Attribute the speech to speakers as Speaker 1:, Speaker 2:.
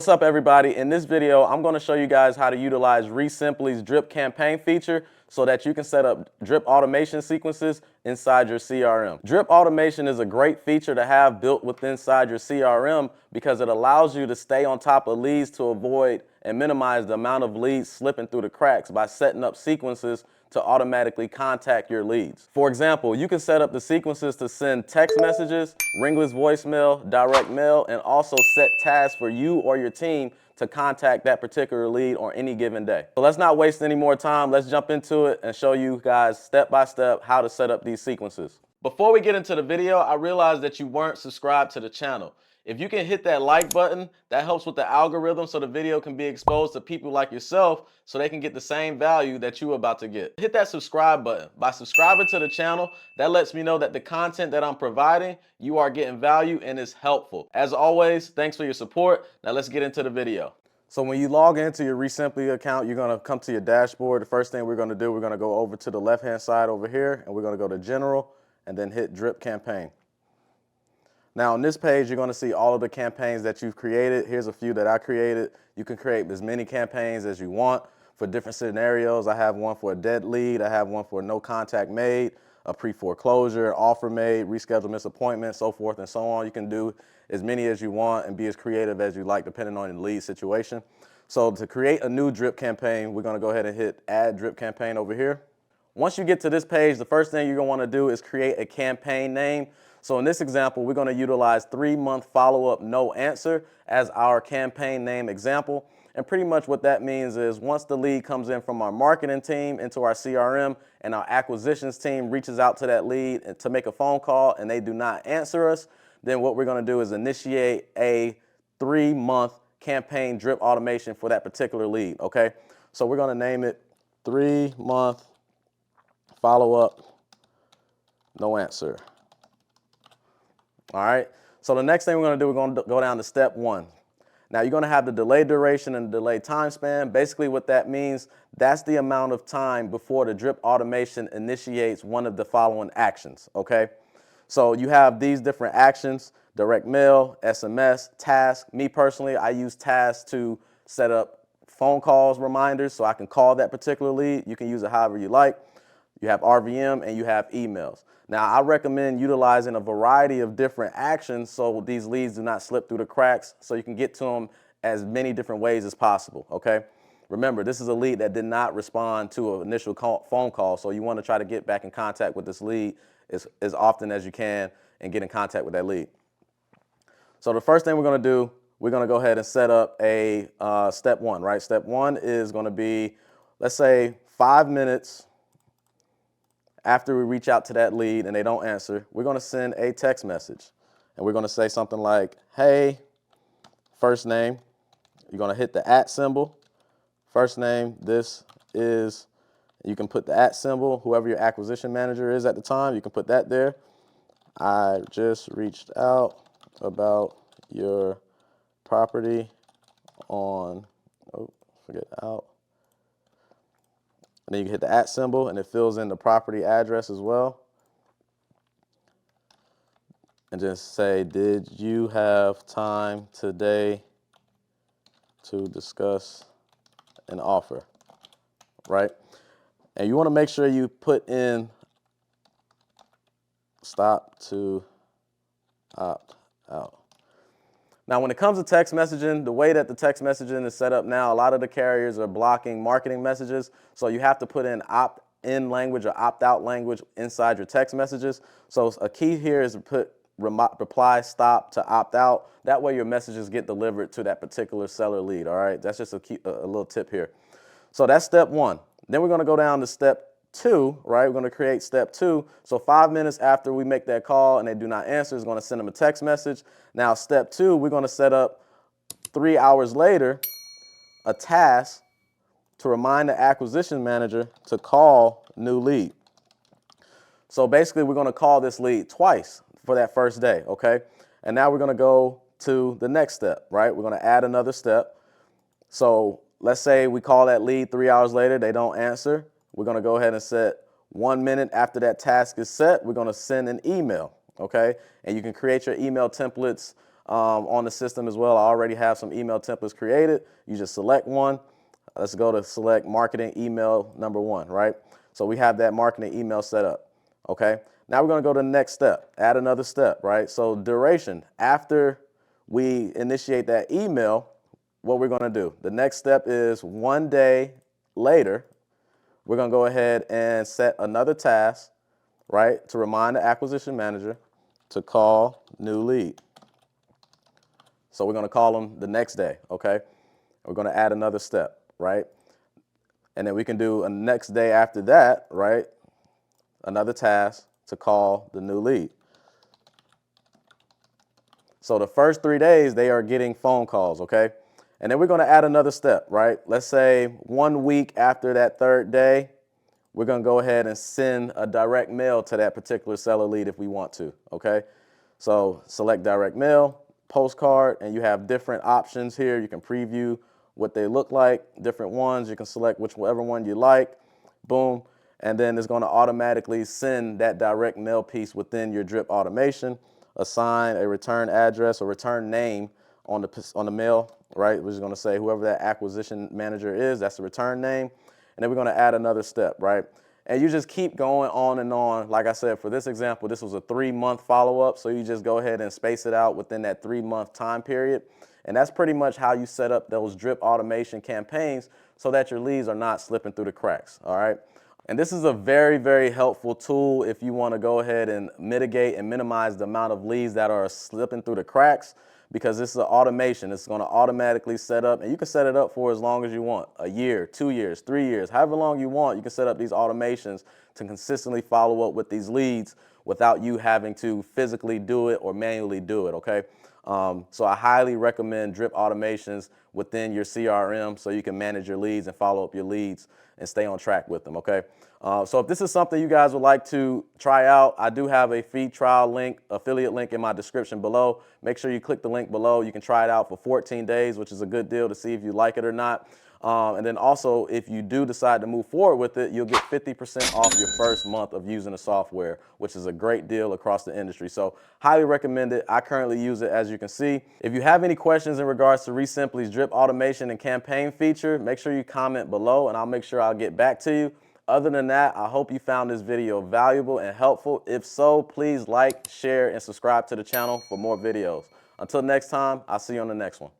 Speaker 1: What's up, everybody? In this video, I'm going to show you guys how to utilize REsimpli's drip campaign feature so that you can set up drip automation sequences inside your CRM. Drip automation is a great feature to have built inside your CRM because it allows you to stay on top of leads to avoid and minimize the amount of leads slipping through the cracks by setting up sequences to automatically contact your leads. For example, you can set up the sequences to send text messages, ringless voicemail, direct mail, and also set tasks for you or your team to contact that particular lead on any given day. So let's not waste any more time. Let's jump into it and show you guys step by step how to set up these sequences. Before we get into the video, I realized that you weren't subscribed to the channel. If you can hit that like button, that helps with the algorithm so the video can be exposed to people like yourself so they can get the same value that you're about to get. Hit that subscribe button. By subscribing to the channel, that lets me know that the content that I'm providing, you are getting value and is helpful. As always, thanks for your support. Now let's get into the video. So when you log into your REsimpli account, you're gonna come to your dashboard. The first thing we're gonna do, we're gonna go over to the left-hand side over here and we're gonna go to General and then hit Drip Campaign. Now on this page, you're gonna see all of the campaigns that you've created. Here's a few that I created. You can create as many campaigns as you want for different scenarios. I have one for a dead lead. I have one for no contact made, a pre-foreclosure, offer made, reschedule missed appointment, so forth and so on. You can do as many as you want and be as creative as you like depending on the lead situation. So to create a new drip campaign, we're gonna go ahead and hit Add Drip Campaign over here. Once you get to this page, the first thing you're gonna wanna do is create a campaign name. So in this example, we're gonna utilize 3-month follow-up no answer as our campaign name example. And pretty much what that means is once the lead comes in from our marketing team into our CRM and our acquisitions team reaches out to that lead to make a phone call and they do not answer us, then what we're gonna do is initiate a 3-month campaign drip automation for that particular lead, okay? So we're gonna name it 3-month follow-up no answer. All right, so the next thing we're gonna do, we're gonna go down to step 1. Now you're gonna have the delay duration and the delay time span. Basically what that means, that's the amount of time before the drip automation initiates one of the following actions, okay? So you have these different actions: direct mail, SMS, task. Me personally, I use tasks to set up phone calls reminders so I can call that particular lead. You can use it however you like. You have RVM and you have emails. Now, I recommend utilizing a variety of different actions so these leads do not slip through the cracks so you can get to them as many different ways as possible, okay? Remember, this is a lead that did not respond to an initial phone call, so you want to try to get back in contact with this lead as often as you can and get in contact with that lead. So the first thing we're going to do, we're going to go ahead and set up a step 1, right? Step 1 is going to be, let's say, 5 minutes after we reach out to that lead and they don't answer. We're going to send a text message and we're going to say something like, hey, first name. You're going to hit the @ symbol. First name, this is, you can put the @ symbol, whoever your acquisition manager is at the time, you can put that there. I just reached out about your property on, out. And then you can hit the @ symbol and it fills in the property address as well. And just say, did you have time today to discuss an offer, right? And you want to make sure you put in stop to opt out. Now, when it comes to text messaging, the way that the text messaging is set up now, a lot of the carriers are blocking marketing messages. So you have to put in opt-in language or opt-out language inside your text messages. So a key here is to put reply stop to opt out. That way your messages get delivered to that particular seller lead, all right? That's just a little tip here. So that's step 1. Then we're gonna go down to step 2, right? We're gonna create step 2. So 5 minutes after we make that call and they do not answer, it's gonna send them a text message. Now step 2, we're gonna set up 3 hours later a task to remind the acquisition manager to call new lead. So basically we're gonna call this lead twice for that first day, okay? And now we're gonna go to the next step, right? We're gonna add another step. So let's say we call that lead 3 hours later, they don't answer. We're gonna go ahead and set 1 minute after that task is set, we're gonna send an email, okay? And you can create your email templates on the system as well. I already have some email templates created. You just select one. Let's go to select marketing email number 1, right? So we have that marketing email set up, okay? Now we're gonna go to the next step, add another step, right? So duration, after we initiate that email, what we're gonna do, the next step is 1 day later, we're gonna go ahead and set another task, right? To remind the acquisition manager to call new lead. So we're gonna call them the next day, okay? We're gonna add another step, right? And then we can do a next day after that, right? Another task to call the new lead. So the first 3 days, they are getting phone calls, okay? And then we're gonna add another step, right? Let's say 1 week after that 3rd day, we're gonna go ahead and send a direct mail to that particular seller lead if we want to, okay? So select direct mail, postcard, and you have different options here. You can preview what they look like, different ones. You can select whichever one you like, boom. And then it's gonna automatically send that direct mail piece within your drip automation, assign a return address or return name on the mail, right? We're just gonna say whoever that acquisition manager is, that's the return name. And then we're gonna add another step, right? And you just keep going on and on. Like I said, for this example, this was a 3-month follow-up. So you just go ahead and space it out within that 3-month time period. And that's pretty much how you set up those drip automation campaigns so that your leads are not slipping through the cracks, all right? And this is a very, very helpful tool if you want to go ahead and mitigate and minimize the amount of leads that are slipping through the cracks, because this is an automation. It's going to automatically set up, and you can set it up for as long as you want, a year, 2 years, 3 years, however long you want. You can set up these automations to consistently follow up with these leads without you having to physically do it or manually do it, okay? So I highly recommend drip automations within your CRM so you can manage your leads and follow up your leads and stay on track with them, okay? So if this is something you guys would like to try out, I do have a free trial link, affiliate link in my description below. Make sure you click the link below. You can try it out for 14 days, which is a good deal to see if you like it or not. And then also, if you do decide to move forward with it, you'll get 50% off your first month of using the software, which is a great deal across the industry. So highly recommend it. I currently use it, as you can see. If you have any questions in regards to REsimpli's drip automation and campaign feature, make sure you comment below and I'll make sure I'll get back to you. Other than that, I hope you found this video valuable and helpful. If so, please like, share, and subscribe to the channel for more videos. Until next time, I'll see you on the next one.